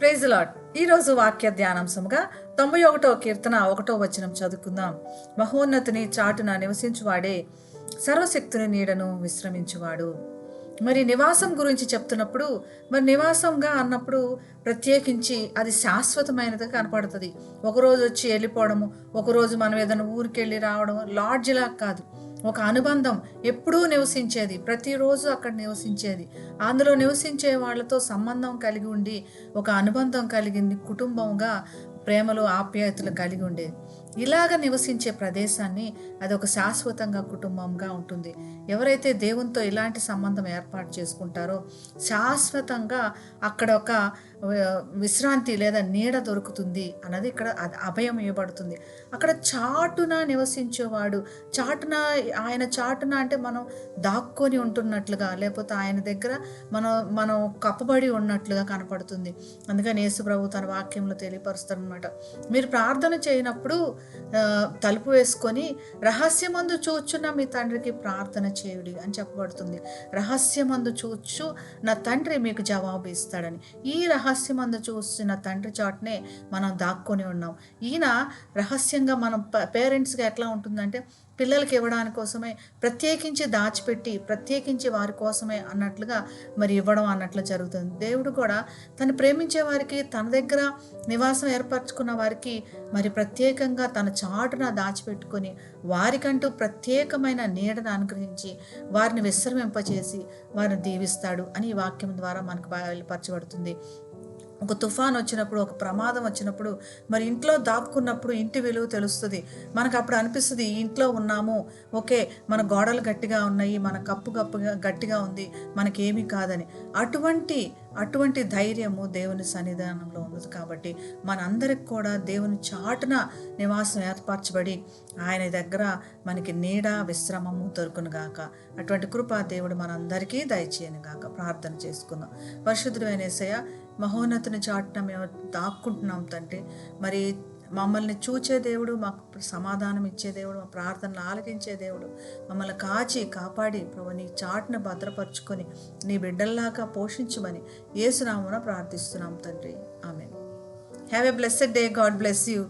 Praise the lord. ఈరోజు వాక్య ధ్యానాంశముగా 91వ కీర్తన 1వ వచనం చదువుకుందాం. మహోన్నతుని చాటున నివసించువాడే సర్వశక్తుని నీడను విశ్రమించువాడు. మరి నివాసం గురించి చెప్తున్నప్పుడు, మరి నివాసంగా అన్నప్పుడు ప్రత్యేకించి అది శాశ్వతమైనది కనపడుతుంది. ఒకరోజు వచ్చి వెళ్ళిపోవడము, ఒకరోజు మనం ఏదైనా ఊరికి వెళ్ళి రావడం, లాడ్జ్లా కాదు. ఒక అనుబంధం ఎప్పుడూ నివసించేది, ప్రతిరోజు అక్కడ నివసించేది, అందులో నివసించే వాళ్ళతో సంబంధం కలిగి ఉండి ఒక అనుబంధం కలిగింది, కుటుంబంగా ప్రేమలు ఆప్యాయతలు కలిగి ఉండేది. ఇలాగ నివసించే ప్రదేశాన్ని అది ఒక శాశ్వతంగా కుటుంబంగా ఉంటుంది. ఎవరైతే దేవునితో ఇలాంటి సంబంధం ఏర్పాటు చేసుకుంటారో శాశ్వతంగా అక్కడ ఒక విశ్రాంతి లేదా నీడ దొరుకుతుంది అన్నది ఇక్కడ అభయం ఇవ్వబడుతుంది. అక్కడ చాటున నివసించేవాడు, ఆయన చాటున అంటే మనం దాక్కొని ఉంటున్నట్లుగా, లేకపోతే ఆయన దగ్గర మనం కప్పబడి ఉన్నట్లుగా కనపడుతుంది. అందుకని యేసు ప్రభు తన వాక్యంలో తెలియపరుస్తారనమాట. మీరు ప్రార్థన చేయనప్పుడు తలుపు వేసుకొని రహస్యమందు చూచున్న మీ తండ్రికి ప్రార్థన చేయుడి అని చెప్పబడుతుంది. రహస్యమందు చూచు నా తండ్రి మీకు జవాబు ఇస్తాడని. ఈ రహస్యమందు చూసిన తండ్రి చాటునే మనం దాక్కొని ఉన్నాం. ఈయన రహస్యంగా మనం పేరెంట్స్గా ఎట్లా ఉంటుందంటే పిల్లలకి ఇవ్వడానికి కోసమే ప్రత్యేకించి దాచిపెట్టి ప్రత్యేకించి వారి కోసమే అన్నట్లుగా మరి ఇవ్వడం అన్నట్లు జరుగుతుంది. దేవుడు కూడా తను ప్రేమించే వారికి, తన దగ్గర నివాసం ఏర్పరచుకున్న వారికి మరి ప్రత్యేకంగా తన చాటున దాచిపెట్టుకొని వారికంటూ ప్రత్యేకమైన నీడను అనుగ్రహించి వారిని విశ్రమింపచేసి వారిని దీవిస్తాడు అని ఈ వాక్యం ద్వారా మనకు బయలుపరచబడుతుంది. ఒక తుఫాన్ వచ్చినప్పుడు, ఒక ప్రమాదం వచ్చినప్పుడు, మరి ఇంట్లో దాక్కున్నప్పుడు ఇంటి విలువ తెలుస్తుంది. మనకు అప్పుడు అనిపిస్తుంది ఈ ఇంట్లో ఉన్నాము, ఓకే, మన గోడలు గట్టిగా ఉన్నాయి, మన కప్పు గట్టిగా ఉంది, మనకేమీ కాదని. అటువంటి ధైర్యము దేవుని సన్నిధానంలో ఉన్నది. కాబట్టి మనందరికి కూడా దేవుని చాటున నివాసం ఏర్పరచబడి ఆయన దగ్గర మనకి నీడ విశ్రమము దొరుకును గాక. అటువంటి కృప దేవుడు మనందరికీ దయచేయను గాక. ప్రార్థన చేసుకుందాం. పరిశుద్ధుడైన యేసయ్య, మహోన్నతుని చాటున మేము దాక్కుంటున్నాం తండ్రి. మరి మమ్మల్ని చూచే దేవుడు, మాకు సమాధానం ఇచ్చే దేవుడు, మా ప్రార్థనలు ఆలకించే దేవుడు, మమ్మల్ని కాపాడి ప్రభు నీ చాటును భద్రపరుచుకొని నీ బిడ్డల్లాగా పోషించమని యేసు నామమున ప్రార్థిస్తున్నాం తండ్రి. ఆమేన్. Have a blessed day. God bless you.